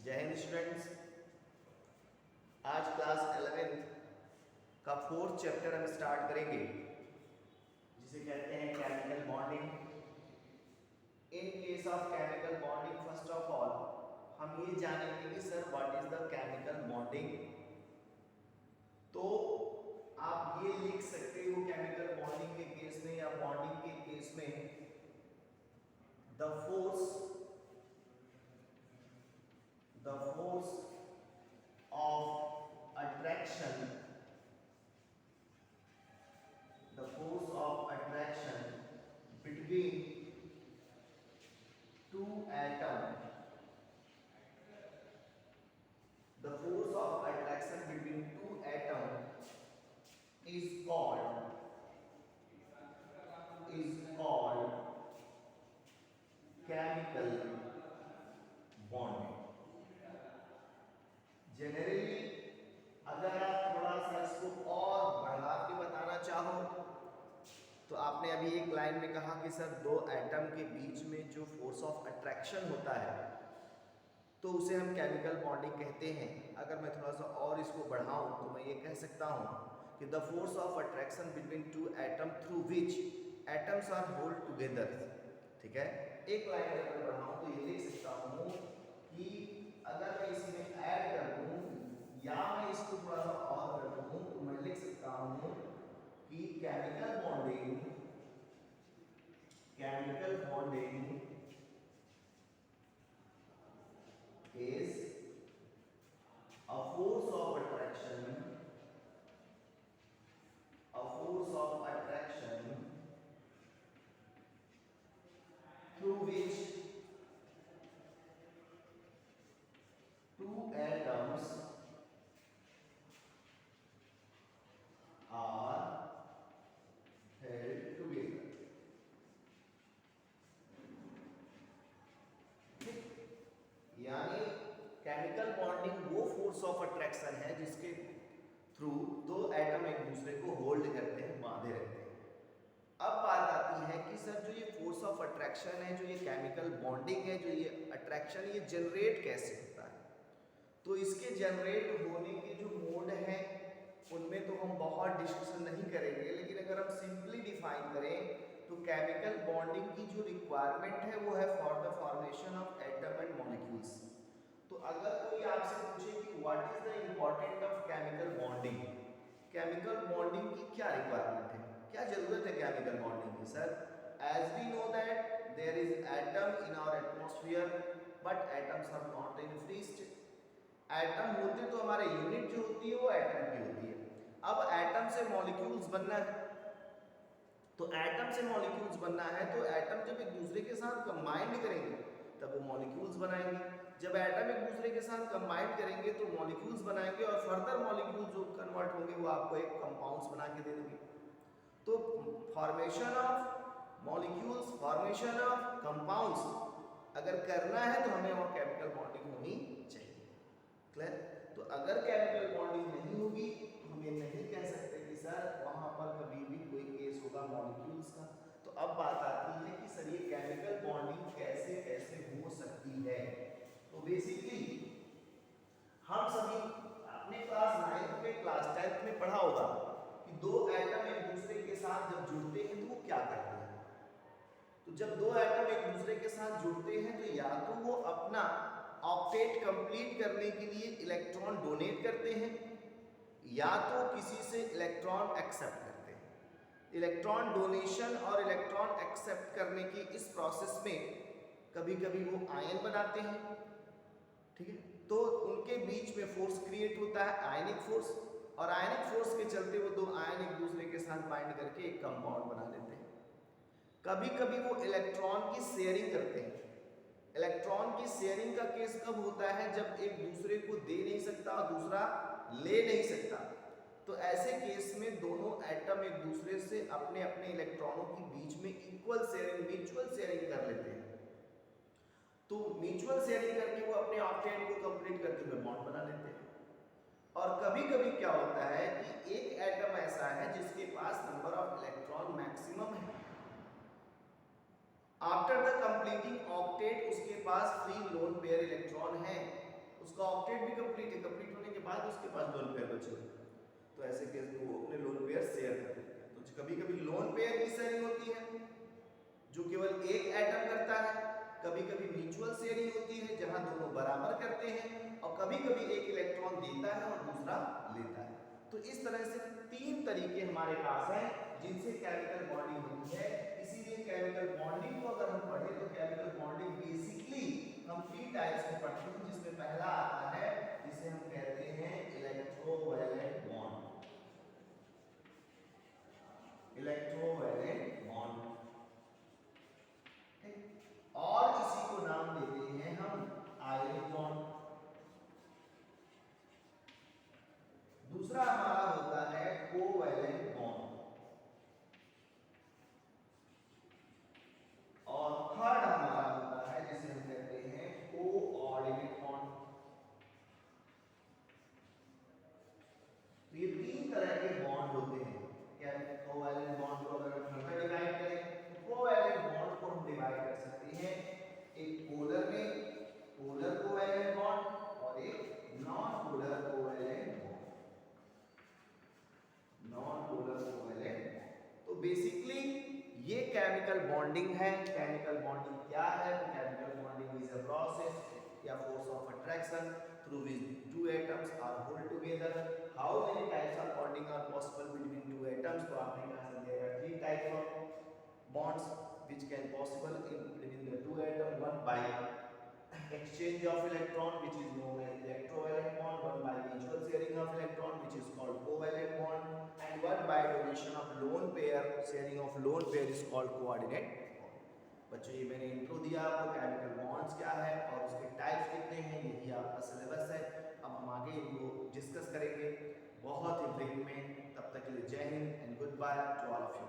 जय हिंद स्टूडेंट्स। आज class 11th का फोर्थ चैप्टर हम स्टार्ट करेंगे जिसे कहते हैं chemical bonding. In case of chemical bonding first of all हम ये जानेंगे कि sir what is the chemical bonding. तो आप ये लिख सकते हो केमिकल बॉन्डिंग के केस में या बॉन्डिंग के केस में the force of attraction, the force of attraction between two atoms, the force of attraction between two atoms is called chemical bonding। Generally अगर आप थोड़ा सा इसको और बढ़ा के बताना चाहो तो आपने अभी एक लाइन में कहा कि सर दो एटम के बीच में जो फोर्स ऑफ अट्रैक्शन होता है तो उसे हम केमिकल बॉन्डिंग कहते हैं। अगर मैं थोड़ा सा और इसको बढ़ाऊं तो मैं ये कह सकता हूं कि the force of attraction between two atom through which atoms are hold together. ठीक है, एक लाइन अगर बढ़ाऊं तो ये लिख सकता हूं कि अगर मैं इसमें ऐड कर दूं या मैं इसको थोड़ा सा और कर दूं तो मैं लिख सकता हूं कि chemical bonding is a force of attraction through which two atoms are held together। यानी केमिकल बॉन्डिंग वो फोर्स ऑफ अट्रैक्शन है जिसके थ्रू दो एटम एक दूसरे को होल्ड करते हैं, बांधे रहते हैं। अब बात आती है कि सर जो ये फोर्स ऑफ अट्रैक्शन है, जो ये केमिकल बॉन्डिंग है, जो ये अट्रैक्शन, ये जनरेट कैसे होता है। तो इसके जनरेट होने के जो मोड हैं उनमें तो हम बहुत डिस्कशन नहीं करेंगे, लेकिन अगर हम सिंपली डिफाइन करें तो केमिकल बॉन्डिंग की जो रिक्वायरमेंट है वो है for the formation of atom and molecules. तो अगर कोई आपसे पूछे कि what is the important of chemical bonding, chemical bonding की क्या रिक्वायरमेंट है, क्या जरूरत है केमिकल बॉन्डिंग की। Sir as we know that there is atom in our atmosphere but atoms are not in free state. Atom होते तो हमारे यूनिट जो होती है वो एटम की होती है। अब एटम से मॉलिक्यूल्स बनना है, तो एटम से मॉलिक्यूल्स बनना है तो एटम जब एक दूसरे के साथ कंबाइंड करेंगे तब वो मॉलिक्यूल्स बनाएंगे। जब एटम एक दूसरे के साथ कंबाइंड करेंगे तो मॉलिक्यूल्स बनाएंगे और फर्दर मॉलिक्यूल्स जो कन्वर्ट होंगे वो आपको एक कंपाउंड्स बना के दे देंगे। तो formation of molecules, formation of compounds अगर करना है तो हमें वहाँ केमिकल बॉन्डिंग होनी चाहिए। क्लियर? तो अगर केमिकल बॉन्डिंग नहीं होगी तो हम ये नहीं कह सकते कि सर वहां पर कभी भी कोई केस होगा मॉलिक्यूल्स का। तो अब बात आती है कि सर ये केमिकल बॉन्डिंग कैसे कैसे हो सकती है। तो बेसिकली हम सभी अपने क्लास 9th में, क्लास 10th में पढ़ा होगा कि दो एटम एक दूसरे के साथ जब जुड़ते हैं तो वो क्या करते हैं। तो जब दो एटम एक दूसरे के साथ जुड़ते हैं तो या तो वो अपना ऑक्टेट कंप्लीट करने के लिए इलेक्ट्रॉन डोनेट करते हैं या तो किसी से इलेक्ट्रॉन एक्सेप्ट करते हैं। इलेक्ट्रॉन डोनेशन और इलेक्ट्रॉन एक्सेप्ट करने की इस प्रोसेस में कभी कभी वो आयन बनाते हैं। ठीक है, तो उनके बीच में फोर्स क्रिएट होता है, आयनिक फोर्स, और आयनिक फोर्स के चलते वो दो आयन एक दूसरे के साथ बाइंड करके एक कंपाउंड बना लेते हैं। कभी कभी वो इलेक्ट्रॉन की शेयरिंग करते हैं। इलेक्ट्रॉन की शेयरिंग का केस कब होता है, जब एक दूसरे को दे नहीं सकता और दूसरा ले नहीं सकता। तो ऐसे केस में दोनों एटम एक दूसरे से अपने अपने इलेक्ट्रॉनों के बीच में इक्वल शेयरिंग, म्यूचुअल शेयरिंग कर लेते हैं। तो म्यूचुअल शेयरिंग करके वो अपने ऑक्टेट को कंप्लीट करते हुए बॉन्ड बना लेते हैं। और कभी कभी क्या होता है कि एक एटम ऐसा है जिसके पास नंबर ऑफ इलेक्ट्रॉन मैक्सिमम है। आफ्टर द कंप्लीटिंग ऑक्टेट उसके पास फ्री लोन पेयर इलेक्ट्रॉन है, उसका ऑक्टेट भी कंप्लीट है, कंप्लीट होने के बाद उसके पास लोन पेयर बचे, तो ऐसे केस में वो अपने लोन पेयर शेयर कर लेते हैं। तो कभी कभी लोन पेयर की शेयरिंग होती है जो केवल एक एटम करता है, कभी कभी म्यूचुअल शेयरिंग होती है जहां दोनों बराबर करते हैं, और कभी कभी एक इलेक्ट्रॉन देता है और दूसरा लेता है। तो इस तरह से 3 तरीके हमारे पास हैं जिनसे केमिकल बॉन्डिंग होती है। इसीलिए केमिकल बॉन्डिंग को अगर हम पढ़े तो केमिकल बॉन्डिंग बेसिकली हम 3 टाइप्स में पढ़ते हैं, जिसमें पहला आता है जिसे हम कहते हैं इलेक्ट्रोवैलेंट बॉन्ड। इलेक्ट्रोवैलेंट बॉन्ड, और इसी को नाम देते हैं हम आयनिक बॉन्ड। दूसरा हमारा होता है कोवैलेंट बॉन्ड, और थर्ड हमारा होता है जिसे हम कहते हैं कोऑर्डिनेट बॉन्ड। तो ये 3 तरह के बॉन्ड होते हैं। क्या कोवैलेंट बॉन्ड को अगर हम डिवाइड करें तो कोवैलेंट बॉन्ड को हम डिवाइड कर सकते हैं एक पोलर में, पोलर कोवैलेंट बॉन्ड, और एक non polar covalent bond, non polar covalent. तो बेसिकली ये केमिकल बॉन्डिंग है। केमिकल बॉन्डिंग क्या है? Chemical bonding is a process या force of attraction through which two atoms are hold together. How many types of bonding are possible between two atoms? तो आपने कहा there are 3 types of bonds which can possible in between the two atoms. One by exchange of electron which is known as electrovalent bond, one by mutual sharing of electron which is called covalent bond, and one by donation of lone pair, sharing of lone pair is called coordinate bond. बच्चों ये मैंने intro दिया आपको, chemical bonds क्या है और उसके types कितने हैं, यही आपका सिलेबस है। अब हम आगे इनको डिस्कस करेंगे बहुत ही ब्रीफ में। तब तक के लिए जय Hind and good by two all of you.